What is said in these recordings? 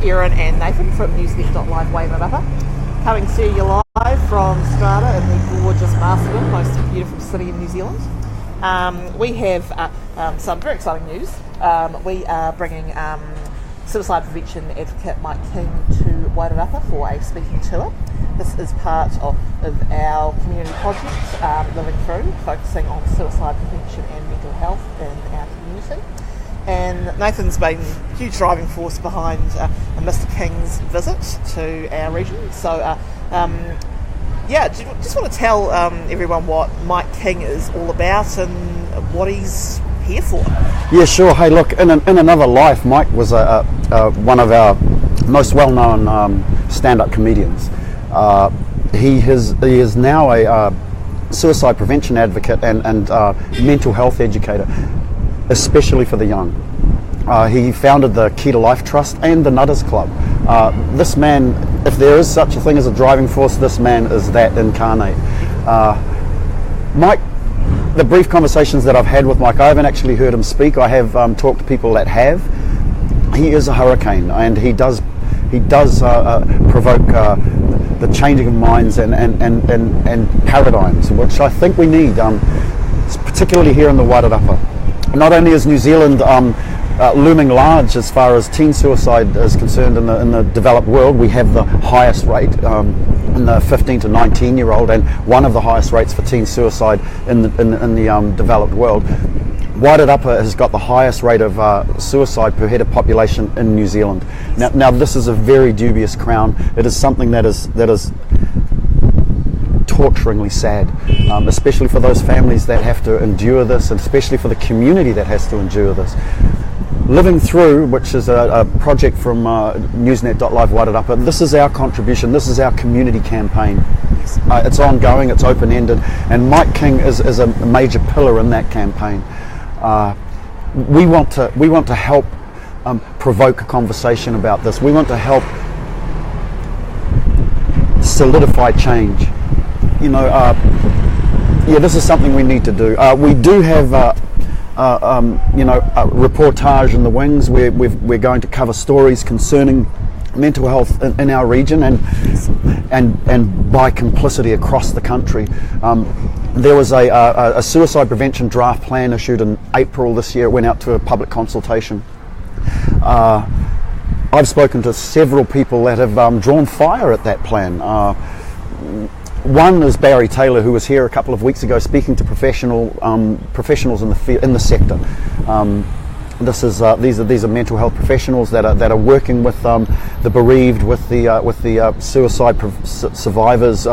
Erin and Nathan from Newsnet.live Wairarapa, coming to you live from Strata in the gorgeous Masterton, most beautiful city in New Zealand. We have some very exciting news. We are bringing suicide prevention advocate Mike King to Wairarapa for a speaking tour. This is part of our community project, LivingThrough, focusing on suicide prevention and mental health in our community. And Nathan's been a huge driving force behind Mr. King's visit to our region. So, just want to tell everyone what Mike King is all about and what he's here for. Yeah, sure. Hey, look, in another life, Mike was one of our most well-known stand-up comedians. He is now a suicide prevention advocate and mental health educator, especially for the young. He founded the Key to Life Trust and the Nutters Club. This man, if there is such a thing as a driving force, this man is that incarnate. Mike, the brief conversations that I've had with Mike, I haven't actually heard him speak. I have talked to people that have. He is a hurricane, and he does provoke the changing of minds and paradigms, which I think we need, particularly here in the Wairarapa. Not only is New Zealand looming large as far as teen suicide is concerned in the developed world, we have the highest rate in the 15 to 19 year old, and one of the highest rates for teen suicide in the developed world. Wairarapa has got the highest rate of suicide per head of population in New Zealand. Now this is a very dubious crown. It is something that is torturingly sad, especially for those families that have to endure this, and especially for the community that has to endure this. LivingThrough, which is a project from Newsnet.live Wairarapa, this is our contribution, this is our community campaign. It's ongoing, it's open-ended, and Mike King is a major pillar in that campaign. We want to help provoke a conversation about this. We want to help solidify change. This is something we need to do. We do have a reportage in the wings where we're going to cover stories concerning mental health in our region and by complicity across the country. There was a suicide prevention draft plan issued in April this year. It went out to a public consultation. I've spoken to several people that have drawn fire at that plan. One is Barry Taylor, who was here a couple of weeks ago speaking to professionals in the sector. These are mental health professionals that are working with the bereaved, with the suicide survivors,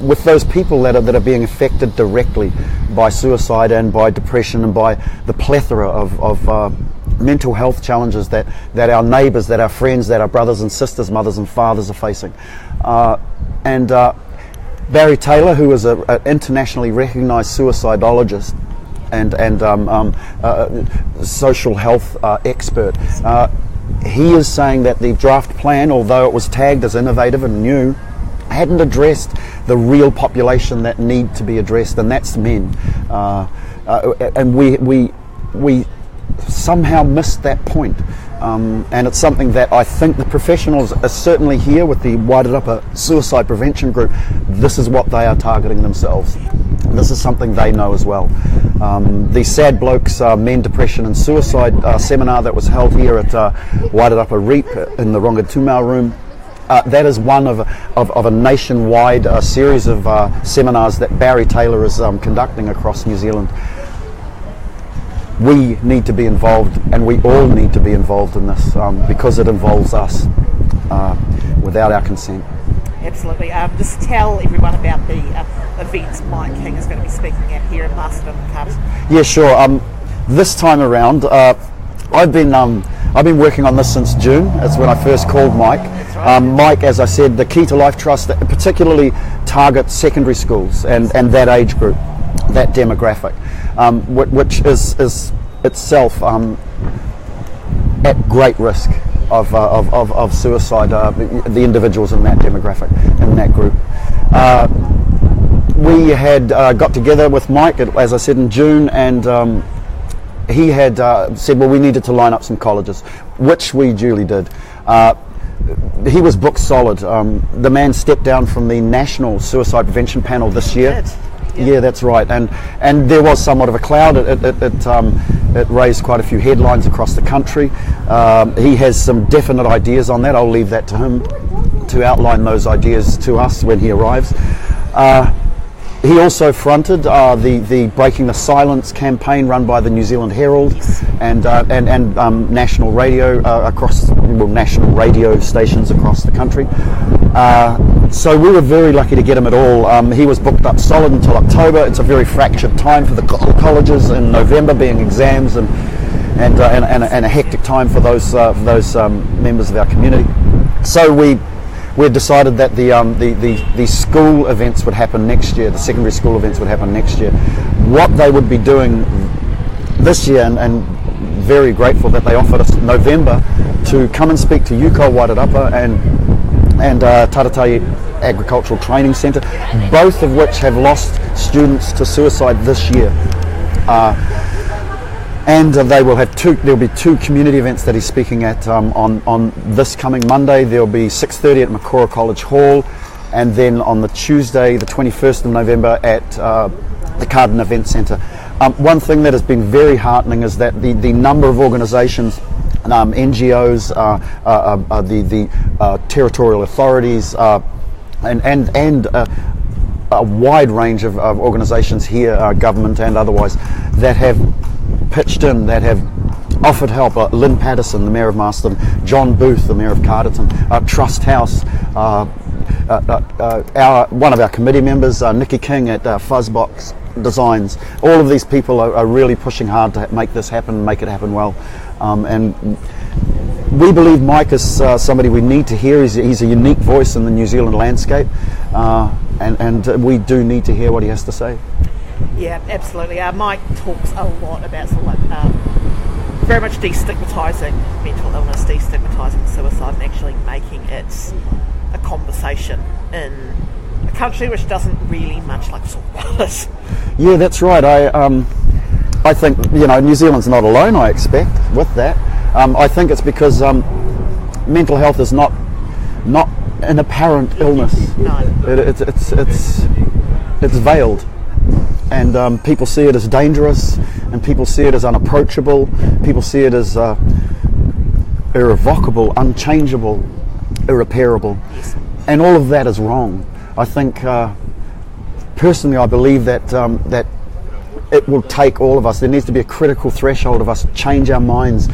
with those people that are being affected directly by suicide and by depression and by the plethora of mental health challenges that our neighbours, that our friends, that our brothers and sisters, mothers and fathers are facing. Barry Taylor, who is an internationally recognised suicidologist and social health expert, he is saying that the draft plan, although it was tagged as innovative and new, hadn't addressed the real population that need to be addressed, and that's men. And we somehow missed that point. And it's something that I think the professionals are certainly here with the Wairarapa Suicide Prevention Group. This is what they are targeting themselves. This is something they know as well. The Sad Blokes Men, Depression and Suicide seminar that was held here at Wairarapa Reap in the Rongotumau room, that is one of a nationwide series of seminars that Barry Taylor is conducting across New Zealand. We need to be involved, and we all need to be involved in this because it involves us without our consent. Absolutely. Just tell everyone about the event Mike King is going to be speaking at here in Masterton and Carterton. Yeah, sure. This time around, I've been working on this since June. That's when I first called Mike. That's right. Mike, as I said, the Key to Life Trust particularly targets secondary schools and that age group, that demographic, which is itself at great risk of suicide, the individuals in that demographic, in that group. We had got together with Mike, as I said, in June, and he had said, well, we needed to line up some colleges, which we duly did. he was booked solid. The man stepped down from the National Suicide Prevention Panel this year. Yeah, that's right. And there was somewhat of a cloud. It raised quite a few headlines across the country. He has some definite ideas on that. I'll leave that to him to outline those ideas to us when he arrives. He also fronted the Breaking the Silence campaign run by the New Zealand Herald and national radio national radio stations across the country. So we were very lucky to get him at all. He was booked up solid until October. It's a very fractured time for the colleges in November, being exams and a hectic time for those members of our community. So we decided that the school events would happen next year. The secondary school events would happen next year. What they would be doing this year, and very grateful that they offered us November to come and speak to UCOL Wairarapa and Taratahi Agricultural Training Centre, both of which have lost students to suicide this year. And they will have there'll be two community events that he's speaking at on this coming Monday. There'll be 6:30 at Makora College Hall, and then on the Tuesday, the 21st of November, at the Carterton Event Centre. One thing that has been very heartening is that the number of organisations, NGOs, the territorial authorities, and a wide range of organisations here, government and otherwise, that have pitched in, that have offered help. Lyn Patterson, the Mayor of Masterton, John Booth, the Mayor of Carterton, Trust House, one of our committee members, Nikki King at Fuzzbox Designs. All of these people are really pushing hard to make this happen, make it happen well. And we believe Mike is somebody we need to hear. He's a unique voice in the New Zealand landscape, and we do need to hear what he has to say. Yeah, absolutely. Mike talks a lot about sort of like very much destigmatising mental illness, destigmatising suicide, and actually making it a conversation in a country which doesn't really much like talk about it. Yeah, that's right. I think New Zealand's not alone, I expect, with that. I think it's because mental health is not an apparent illness. No. It's veiled. And people see it as dangerous, and people see it as unapproachable, people see it as irrevocable, unchangeable, irreparable. Yes. And all of that is wrong. I think, personally, I believe that it will take all of us. There needs to be a critical threshold of us change our minds,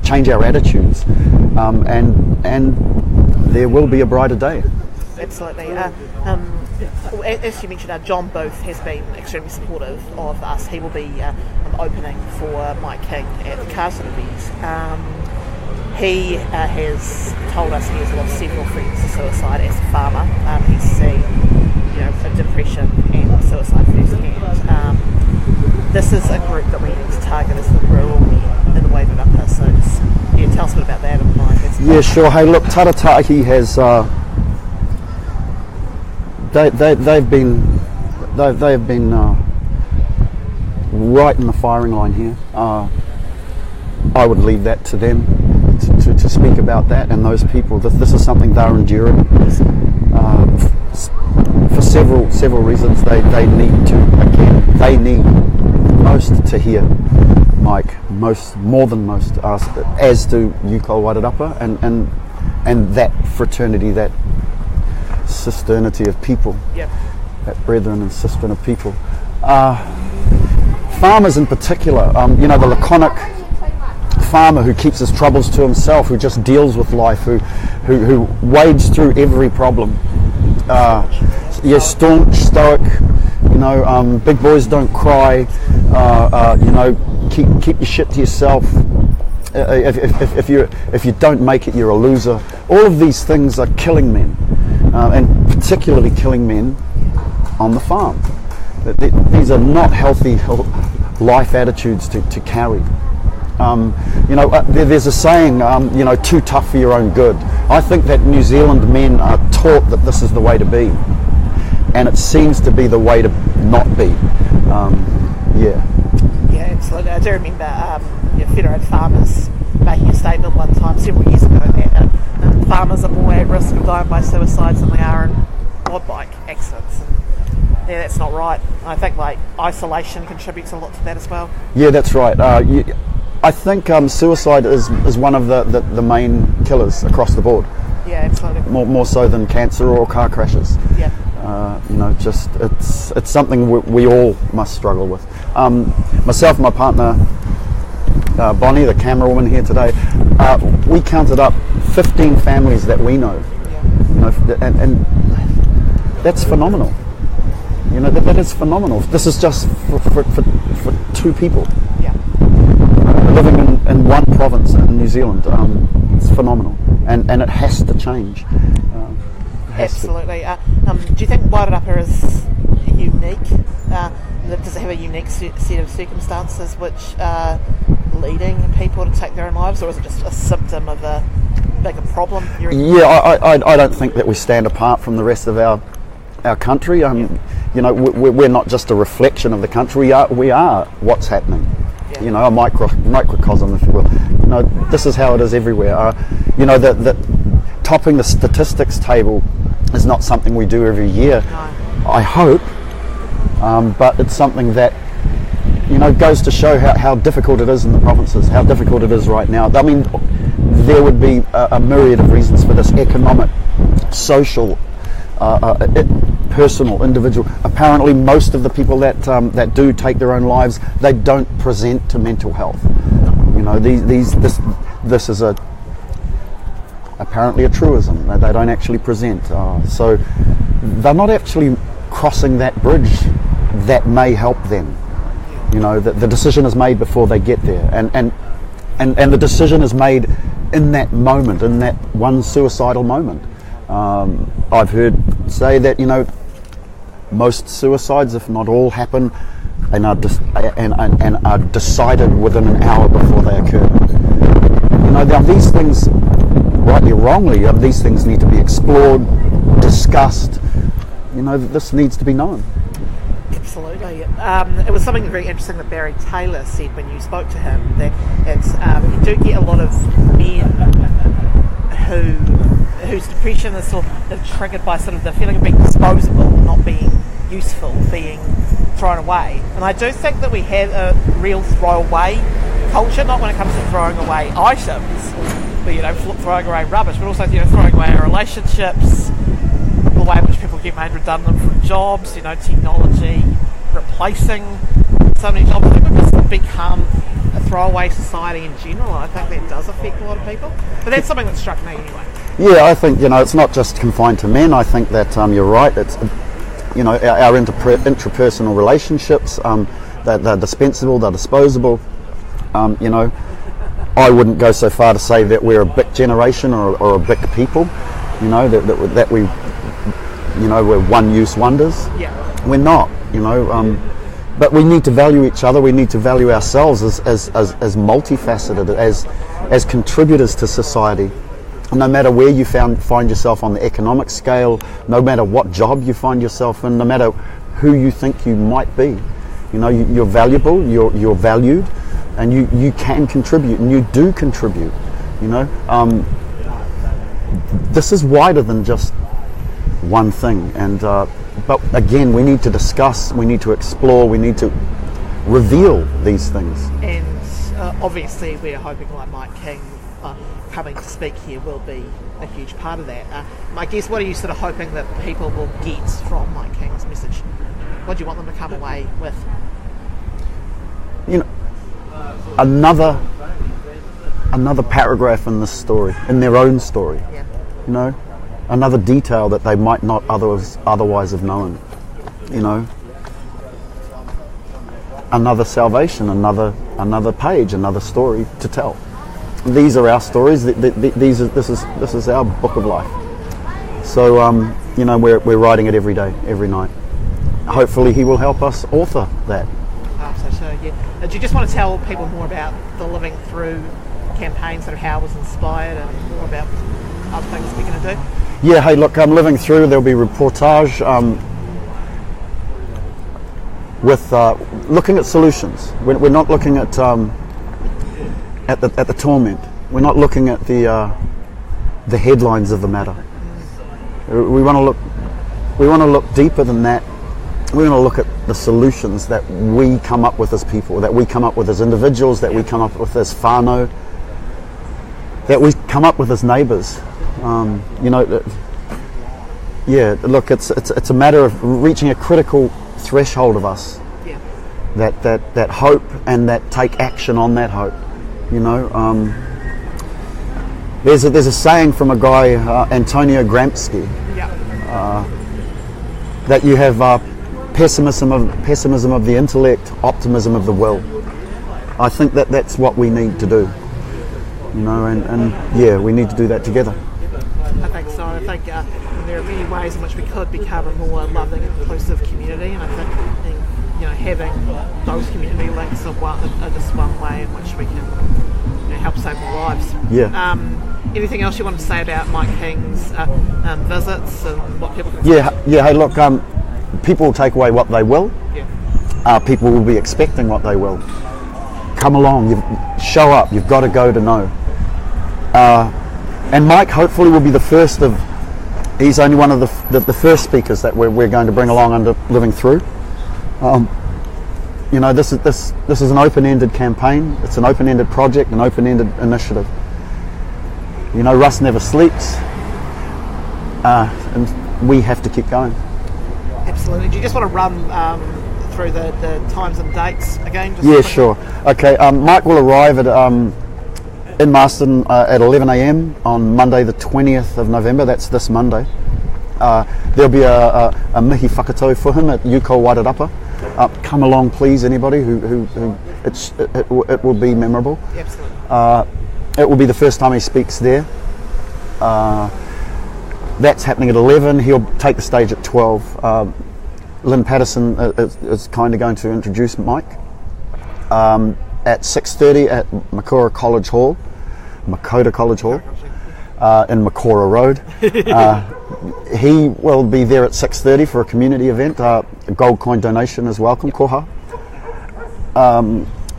change our attitudes, and there will be a brighter day. Absolutely. As you mentioned, John Booth has been extremely supportive of us. He will be opening for Mike King at the Carterton event. He has told us he has lost several friends to suicide as a farmer. He's seen, depression and suicide firsthand. This is a group that we need to target as the rural men in the Wairarapa. So tell us a bit about that and Mike. Yeah, sure. Hey, look, Taratahi has. They have been right in the firing line here. I would leave that to them to speak about that and those people. This is something they're enduring for several reasons. They need most to hear Mike, more than most, as do UCOL Wairarapa and that fraternity, that cisternity of people, yep. That brethren and sistren of people. Farmers in particular, the laconic farmer who keeps his troubles to himself, who just deals with life, who wades through every problem. Staunch, stoic, big boys don't cry, keep your shit to yourself. If you don't make it, you're a loser. All of these things are killing men, and particularly killing men on the farm. These are not healthy life attitudes to carry. There's a saying, too tough for your own good. I think that New Zealand men are taught that this is the way to be, and it seems to be the way to not be. Yeah, absolutely. I do remember Federated Farmers making a statement one time several years ago that farmers are more at risk of dying by suicides than they are in quad bike accidents. And yeah, that's not right. I think like isolation contributes a lot to that as well. Yeah, that's right. I think suicide is one of the main killers across the board. Yeah, absolutely. More so than cancer or car crashes. Yeah. Just it's something we all must struggle with. Myself and my partner Bonnie, the camera woman here today, we counted up 15 families that we know. Yeah. And that's phenomenal. That is phenomenal. This is just for two people. Yeah. Living in one province in New Zealand. It's phenomenal, and it has to change. Absolutely. Do you think Wairarapa is unique? Does it have a unique set of circumstances which are leading people to take their own lives, or is it just a symptom of a bigger problem? Yeah, I don't think that we stand apart from the rest of our country. We're not just a reflection of the country. We are what's happening. Yeah. A microcosm, if you will. This is how it is everywhere. The topping the statistics table is not something we do every year. No. I hope, but it's something that goes to show how difficult it is in the provinces, how difficult it is right now. I mean, there would be a myriad of reasons for this: economic, social, personal, individual. Apparently, most of the people that do take their own lives, they don't present to mental health. This is apparently a truism. They don't actually present. So they're not actually crossing that bridge that may help them. The decision is made before they get there, and the decision is made in that moment, in that one suicidal moment. I've heard say that most suicides, if not all, happen and are decided within an hour before they occur. Now these things, rightly or wrongly, these things need to be explored, discussed. This needs to be known. Absolutely. It was something very interesting that Barry Taylor said when you spoke to him, that it's, you do get a lot of men whose depression is sort of triggered by sort of the feeling of being disposable, not being useful, being thrown away. And I do think that we have a real throwaway culture, not when it comes to throwing away items, but throwing away rubbish, but also throwing away our relationships, the way in which people get made redundant from jobs, technology replacing so many jobs. I think we've just become a throwaway society in general. I think that does affect a lot of people, but that's something that struck me anyway. Yeah, I think it's not just confined to men. I think that you're right. It's our interpersonal relationships. They're dispensable. They're disposable. I wouldn't go so far to say that we're a big generation or a big people. That we we're one-use wonders. Yeah. We're not. But we need to value each other. We need to value ourselves as multifaceted, as contributors to society. No matter where you find yourself on the economic scale, no matter what job you find yourself in, no matter who you think you might be, you're valuable, you're valued, and you can contribute, and you do contribute. This is wider than just one thing, and but again, we need to discuss, we need to explore, we need to reveal these things. And obviously, we're hoping like Mike King coming to speak here will be a huge part of that. I guess, what are you sort of hoping that people will get from Mike King's message? What do you want them to come away with? Another paragraph in this story, in their own story. Yeah. Another detail that they might not otherwise have known. Another salvation, another page, another story to tell. These are our stories. This is our book of life. So we're writing it every day, every night. Hopefully, he will help us author that. Yeah. Do you just want to tell people more about the Living Through campaign, sort of how it was inspired, and more about other things we're going to do? Yeah. Hey, look, I'm Living Through. There'll be reportage with looking at solutions. We're not looking at at the torment. We're not looking at the headlines of the matter. We want to look deeper than that. We want to look at the solutions that we come up with as people, that we come up with as individuals, that we come up with as whānau, that we come up with as neighbours. Look, it's a matter of reaching a critical threshold of us. Yeah. That hope and that take action on that hope. There's a saying from a guy, Antonio Gramsci, that you have pessimism of the intellect, optimism of the will. I think that's what we need to do. We need to do that together. I think so. I think there are many ways in which we could become a more loving and inclusive community, and I think having those community links are just one way in which we can help save more lives. Yeah. Anything else you want to say about Mike King's visits and what people can Hey, look, people will take away what they will. Yeah. People will be expecting what they will. Come along, show up, you've got to go to know. And Mike hopefully will be the first of, he's only one of the first speakers that we're going to bring along under LivingThrough. This is an open-ended campaign, it's an open-ended project, an open-ended initiative. Russ never sleeps, and we have to keep going. Absolutely. Do you just want to run through the times and dates again? Sure. Okay, Mike will arrive in Masterton at 11 a.m. on Monday the 20th of November, that's this Monday. There'll be a mihi whakatau for him at UCOL Wairarapa. Come along please, anybody who it will be memorable. Absolutely. It will be the first time he speaks there. That's happening at 11. He'll take the stage at 12. Lyn Patterson is kind of going to introduce Mike. At 6:30 at Makora College Hall, Makora College Hall, in Makora Road. He will be there at 6:30 for a community event. A gold coin donation is welcome. Koha.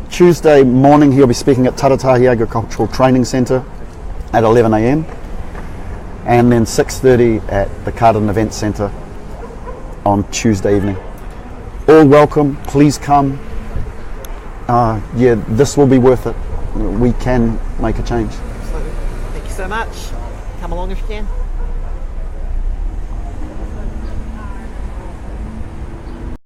Tuesday morning he'll be speaking at Taratahi Agricultural Training Centre at 11 a.m. and then 6:30 at the Carterton Event Centre on Tuesday evening. All welcome, please come. This will be worth it. We can make a change. Absolutely. Thank you so much. Come along if you can.